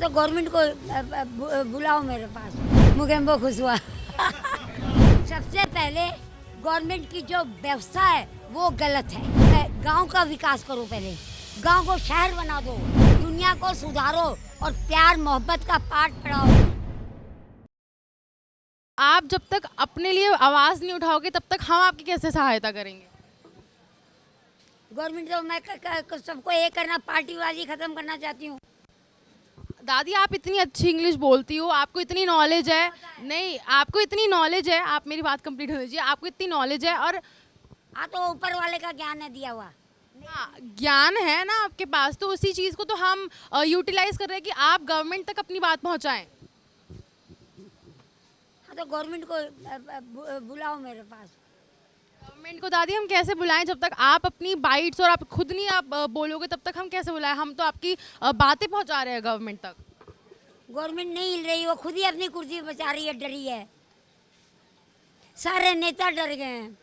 तो गवर्नमेंट को बुलाओ मेरे पास, मुकेम्बो खुश हुआ। सबसे पहले गवर्नमेंट की जो व्यवस्था है वो गलत है। गांव का विकास करो, पहले गांव को शहर बना दो, दुनिया को सुधारो और प्यार मोहब्बत का पाठ पढ़ाओ। आप जब तक अपने लिए आवाज़ नहीं उठाओगे तब तक हम आपकी कैसे सहायता करेंगे? गवर्नमेंट तो मैं सबको ये करना, पार्टीबाजी खत्म करना चाहती हूँ। दादी आप इतनी अच्छी इंग्लिश बोलती हो, आपको इतनी नॉलेज है। नहीं, आपको इतनी नॉलेज है, आप मेरी बात कंप्लीट होनी चाहिए। आपको इतनी नॉलेज है और तो ऊपर वाले का ज्ञान है दिया हुआ। हाँ, ज्ञान है ना आपके पास, तो उसी चीज़ को तो हम यूटिलाइज कर रहे हैं कि आप गवर्नमेंट तक अपनी बात पहुंचाएं। तो गवर्नमेंट को बुलाओ मेरे पास। गवर्नमेंट को दादी हम कैसे बुलाएं? जब तक आप अपनी बाइट्स और आप खुद नहीं आप बोलोगे तब तक हम कैसे बुलाएं? हम तो आपकी बातें पहुंचा रहे हैं गवर्नमेंट तक। गवर्नमेंट नहीं हिल रही, वो खुद ही अपनी कुर्सी बचा रही है, डरी है। सारे नेता डर गए हैं।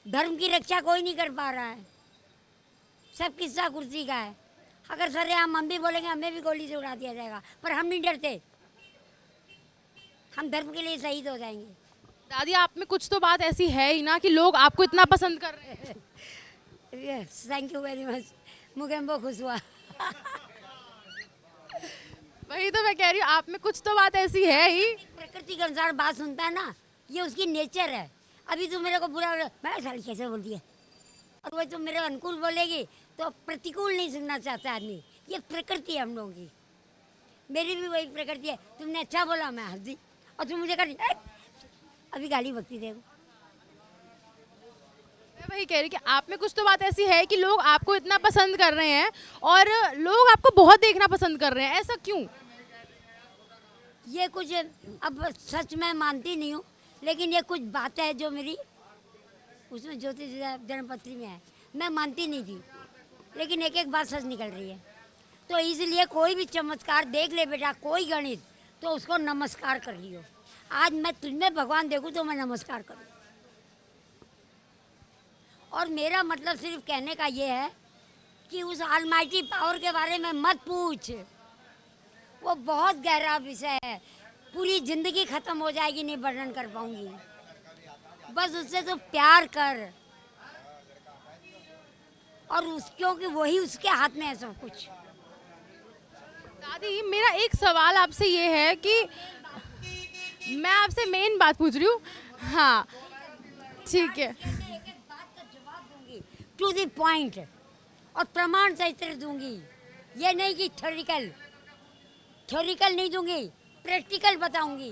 धर्म की रक्षा कोई नहीं कर पा रहा है, सब किस्सा कुर्सी का है। अगर सरेआम हम भी बोलेंगे हमें भी गोली से उड़ा दिया जाएगा, पर हम नहीं डरते। हम धर्म के लिए शहीद हो जाएंगे। दादी आप में कुछ तो बात ऐसी है ही ना कि लोग आपको इतना पसंद कर रहे हैं। Yes, thank you very much, Mogambo खुश हुआ। वही तो मैं कह रही हूँ, आप में कुछ तो बात ऐसी है ही। प्रकृति के अनुसार बात सुनता है ना, ये उसकी नेचर है। अभी तुम मेरे को बुरा, मैं साली कैसे बोलती है, और वही तुम मेरे अनुकूल बोलेगी तो प्रतिकूल नहीं सुनना चाहता आदमी। ये प्रकृति है हम लोगों की, मेरी भी वही प्रकृति है। तुमने अच्छा बोला, मैं हंस दी, और तुम मुझे कर दी, अभी गाली बकती देखो। मैं वही कह रही कि आप में कुछ तो बात ऐसी है कि लोग आपको इतना पसंद कर रहे हैं और लोग आपको बहुत देखना पसंद कर रहे हैं। ऐसा क्यों? ये कुछ, अब सच मैं मानती नहीं हूँ, लेकिन ये कुछ बातें हैं जो मेरी उसमें ज्योतिष जन्मपत्री में है। मैं मानती नहीं थी, लेकिन एक एक बात सच निकल रही है। तो इसलिए कोई भी चमत्कार देख ले बेटा, कोई गणित, तो उसको नमस्कार कर लियो। आज मैं तुझमें भगवान देखूं तो मैं नमस्कार करूं। और मेरा मतलब सिर्फ कहने का ये है कि उस ऑलमाइटी पावर के बारे में मत पूछ, वो बहुत गहरा विषय है। पूरी जिंदगी खत्म हो जाएगी, नहीं वर्णन कर पाऊंगी। बस उससे तो प्यार कर, और क्योंकि वही उसके हाथ में है सब कुछ। दादी मेरा एक सवाल आपसे ये है कि मैं आपसे मेन बात पूछ रही हूँ। हाँ ठीक है, एक एक बात का जवाब दूंगी, टू द पॉइंट, और प्रमाण सहित दूंगी। ये नहीं कि थ्योरिकल नहीं दूंगी, प्रैक्टिकल बताऊंगी।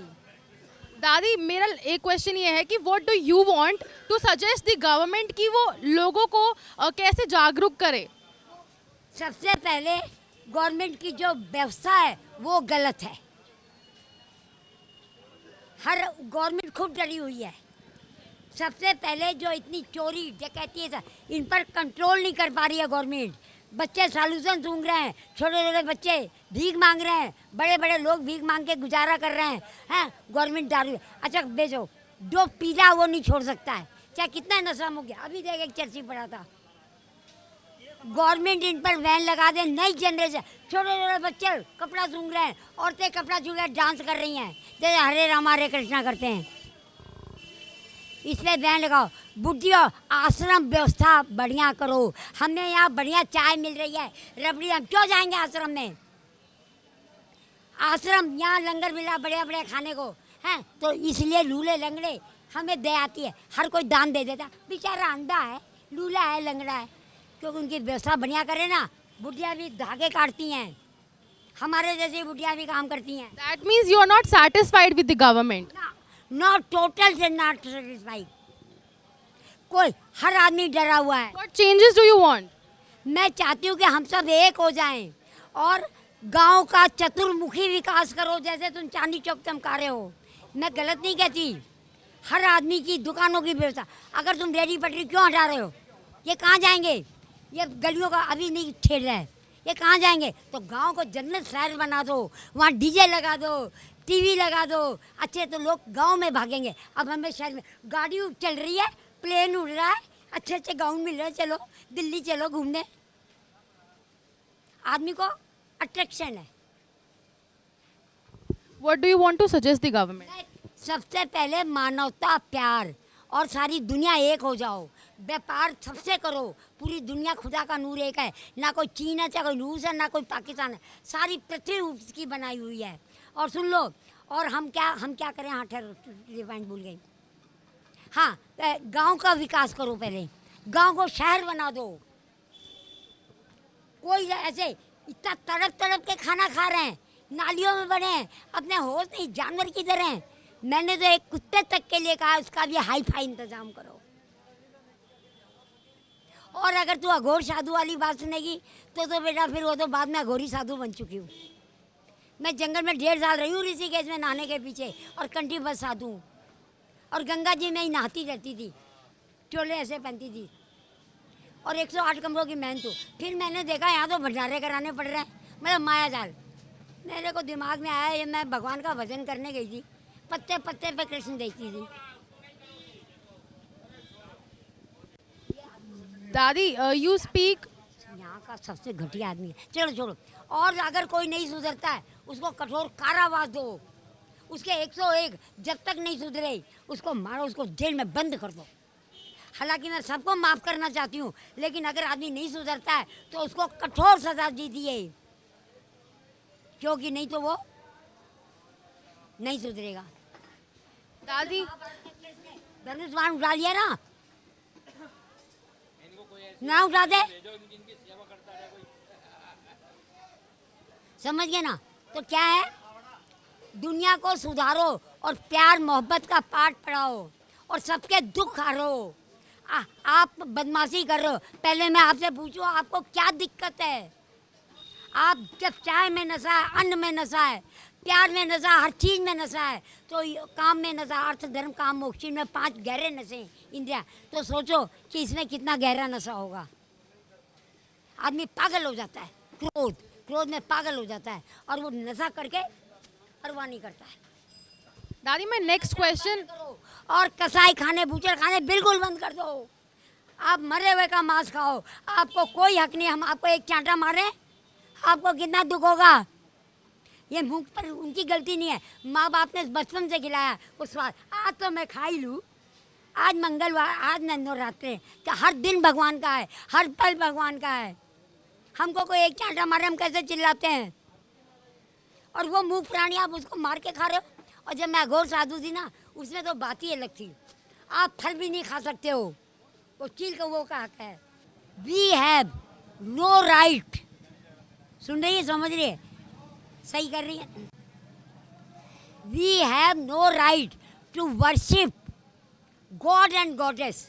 दादी मेरा एक क्वेश्चन ये है कि what do you want to suggest the government कि वो लोगों को कैसे जागरूक करे? सबसे पहले गवर्नमेंट की जो व्यवस्था है वो गलत है। हर गवर्नमेंट खुद डरी हुई है। सबसे पहले जो इतनी चोरी डकैती है, इन पर कंट्रोल नहीं कर पा रही है गवर्नमेंट। बच्चे सॉल्यूशन सूंघ रहे हैं, छोटे छोटे बच्चे भीख मांग रहे हैं, बड़े बड़े लोग भीख मांग के गुजारा कर रहे हैं। गवर्नमेंट दारू, अच्छा बेचो, जो पीला वो नहीं छोड़ सकता है, चाहे कितना नशा हो गया। अभी देख एक चर्ची पड़ा था, गवर्नमेंट इन पर वैन लगा दे। नई जनरेशन, छोटे छोटे बच्चे कपड़ा सूंघ रहे हैं, औरतें कपड़ा छू के डांस कर रही हैं, जैसे हरे राम हरे कृष्णा करते हैं। इसलिए बैन लगाओ। बुढ़ियों, आश्रम व्यवस्था बढ़िया करो। हमें यहाँ बढ़िया चाय मिल रही है, रबड़ी, हम क्यों जाएंगे आश्रम में? आश्रम यहाँ लंगर मिला बढ़िया बढ़िया खाने को है, तो इसलिए लूले लंगड़े हमें दे आती है। हर कोई दान दे देता, बेचारा अंधा है, लूला है, लंगड़ा है, क्योंकि उनकी व्यवस्था बढ़िया करे ना। बुढ़िया भी धागे काटती हैं, हमारे जैसी बुढ़िया भी काम करती हैं। That means you are not satisfied with the government. Not total से नॉट सेटिस्फाइड। कोई, हर आदमी डरा हुआ है। What changes do you want? मैं चाहती हूँ कि हम सब एक हो जाएं और गांव का चतुर्मुखी विकास करो, जैसे तुम चांदी चौक चमका रहे हो। मैं गलत नहीं कहती। हर आदमी की दुकानों की व्यवस्था, अगर तुम रेडी पटरी क्यों हटा रहे हो? ये कहाँ जाएंगे? ये गलियों का अभी नहीं ठेर रहा है, ये कहाँ जाएंगे? तो गांव को जन्नत शहर बना दो, वहाँ डीजे लगा दो, टीवी लगा दो, अच्छे, तो लोग गांव में भागेंगे। अब हमें शहर में गाड़ी चल रही है, प्लेन उड़ रहा है, अच्छे अच्छे गाउन मिल रहे हैं, चलो दिल्ली चलो घूमने। आदमी को अट्रैक्शन है। What do you want to suggest the government? सबसे पहले मानवता, प्यार, और सारी दुनिया एक हो जाओ। व्यापार सबसे करो। पूरी दुनिया खुदा का नूर एक है, ना कोई चीन है, चाहे कोई रूस है, ना कोई पाकिस्तान है, सारी पृथ्वी उसकी बनाई हुई है। और सुन लो, और हम क्या करें? हाँ ठहरो, ये पॉइंट भूल गई। हाँ, गांव का विकास करो पहले, गांव को शहर बना दो। कोई ऐसे इतना तड़प तड़प के खाना खा रहे हैं, नालियों में बड़े हैं, अपने होश नहीं, जानवर की तरह हैं। मैंने तो एक कुत्ते तक के लिए कहा उसका भी हाई फाई इंतजाम करो। और अगर तू अघोर साधु वाली बात सुनेगी तो बेटा फिर वो तो बाद में अघोरी साधु बन चुकी हूँ। मैं जंगल में 1.5 साल रही हूँ ऋषिकेश में नहाने के पीछे, और कंठी बस साधु हूँ। और गंगा जी में ही नहाती रहती थी, चोले ऐसे पहनती थी, और 108 कमरों की मेहनत हूँ। फिर मैंने देखा यहाँ तो भंडारे कराने पड़ रहे हैं, मतलब माया जाल। मेरे को दिमाग में आया, ये मैं भगवान का भजन करने गई थी, पत्ते पत्ते पे कृष्ण देखती थी। दादी, you speak. यहाँ का सबसे घटिया आदमी है। चलो छोड़ो। और अगर कोई नहीं सुधरता है उसको कठोर कारावास दो, उसके 101 जब तक नहीं सुधरे उसको मारो, उसको जेल में बंद कर दो। हालांकि मैं सबको माफ़ करना चाहती हूँ, लेकिन अगर आदमी नहीं सुधरता है तो उसको कठोर सजा दीजिए, क्योंकि नहीं तो वो नहीं सुधरेगा। दादी, धनुष बाण उठा लिया ना, ना उठा दे, समझ गए ना? तो क्या है, दुनिया को सुधारो और प्यार मोहब्बत का पाठ पढ़ाओ और सबके दुख हरो। आप बदमाशी कर रहे हो, पहले मैं आपसे पूछूं आपको क्या दिक्कत है? आप जब चाय में नशा है, अन्न में नशा है, प्यार में नशा, हर चीज़ में नशा है, तो काम में नशा, अर्थ धर्म काम मोक्ष में 5 गहरे नशे इंद्रिया। तो सोचो कि इसमें कितना गहरा नशा होगा। आदमी पागल हो जाता है, क्रोध में पागल हो जाता है, और वो नशा करके परवाह नहीं करता है। दादी, मैं नेक्स्ट क्वेश्चन। और कसाई खाने, बूचर खाने बिल्कुल बंद कर दो। आप मरे हुए का मांस खाओ, आपको कोई हक नहीं। हम आपको एक चांटा मारे, आपको कितना दुख होगा? ये मुंह पर उनकी गलती नहीं है, माँ बाप ने बचपन से खिलाया वो स्वाद। आज तो मैं खा ही लूँ, आज मंगलवार, आज नवरात्रि, तो हर दिन भगवान का है, हर पल भगवान का है। हमको कोई एक चांटा मारे हम कैसे चिल्लाते हैं? और वो मुँह प्राणी आप उसको मार के खा रहे हो। और जब मैं अघोर साधु थी ना, उसमें तो बात ही अलग थी। आप फल भी नहीं खा सकते हो, वो चील कौओं का हक है। वी हैव नो राइट, सुन रही है, समझ रही है, सही कर रही है? We have no right to worship god and goddess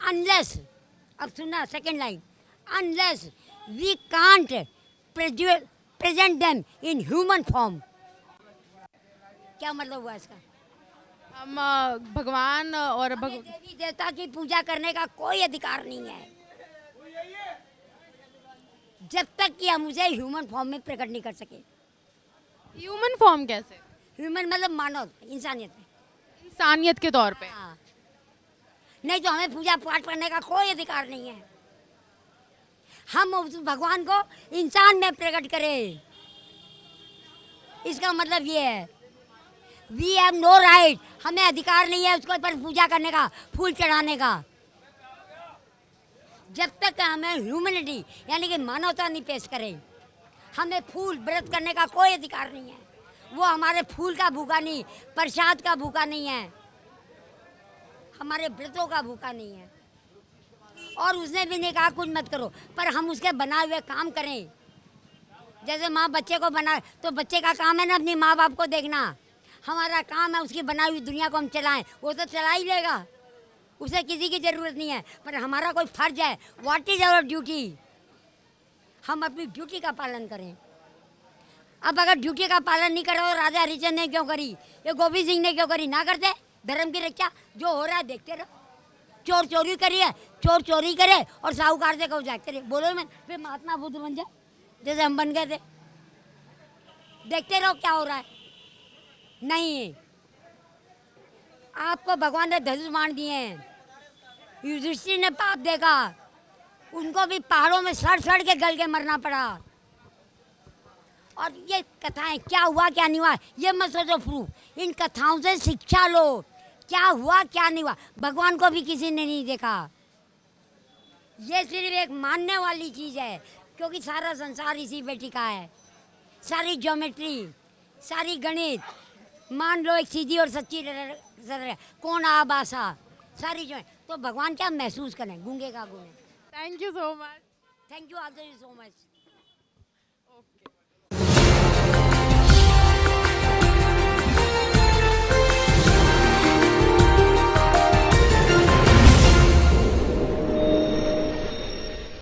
unless, अब सुनना second line, unless we can't present them in human form. क्या मतलब हुआ इसका? हम भगवान और देवी देवता की पूजा करने का कोई अधिकार नहीं है जब तक कि हम उसे ह्यूमन फॉर्म में प्रकट नहीं कर सके। ह्यूमन फॉर्म कैसे? ह्यूमन मतलब मानव, इंसानियत में, इंसानियत के तौर पे। हाँ, नहीं तो हमें पूजा पाठ करने का कोई अधिकार नहीं है। हम उस भगवान को इंसान में प्रकट करें, इसका मतलब ये है वी हैव नो राइट, हमें अधिकार नहीं है उसको पर पूजा करने का, फूल चढ़ाने का। जब तक हमें ह्यूमैनिटी यानी कि मानवता नहीं पेश करें, हमें फूल व्रत करने का कोई अधिकार नहीं है। वो हमारे फूल का भूखा नहीं, प्रसाद का भूखा नहीं है, हमारे व्रतों का भूखा नहीं है। और उसने भी नहीं कहा कुछ मत करो, पर हम उसके बनाए हुए काम करें। जैसे माँ बच्चे को बनाए तो बच्चे का काम है ना अपनी माँ बाप को देखना, हमारा काम है उसकी बनाई हुई दुनिया को हम चलाएं। वो तो चला ही लेगा, उसे किसी की ज़रूरत नहीं है, पर हमारा कोई फर्ज है। What is our duty? हम अपनी ड्यूटी का पालन करें। अब अगर ड्यूटी का पालन नहीं करो, राजा हरिचंद ने क्यों करी, ये गोविंद सिंह ने क्यों करी? ना करते धर्म की रक्षा, जो हो रहा है देखते रहो। चोर चोरी करिए, चोर चोरी करे और साहूकार से कहो जाते रहे, बोलो मैं फिर महात्मा बुद्ध बन जाए जैसे हम बन गए थे। देखते रहो क्या हो रहा है। नहीं, आपको भगवान ने धनुष बाण दिए हैं, युधिष्ठिर ने पाप देखा, उनको भी पहाड़ों में सड़ सड़ के गल के मरना पड़ा। और ये कथाएं क्या हुआ क्या नहीं हुआ ये मत सोचो प्रूफ, इन कथाओं से शिक्षा लो, क्या हुआ क्या नहीं हुआ। भगवान को भी किसी ने नहीं देखा, ये सिर्फ एक मानने वाली चीज़ है, क्योंकि सारा संसार इसी पे टिका है। सारी ज्योमेट्री, सारी गणित, मान लो एक सीधी और सच्ची कौन आबासा, सारी जो है, तो भगवान क्या महसूस करें, गूंगे का गूंगे। Thank you so much. Thank you also so much.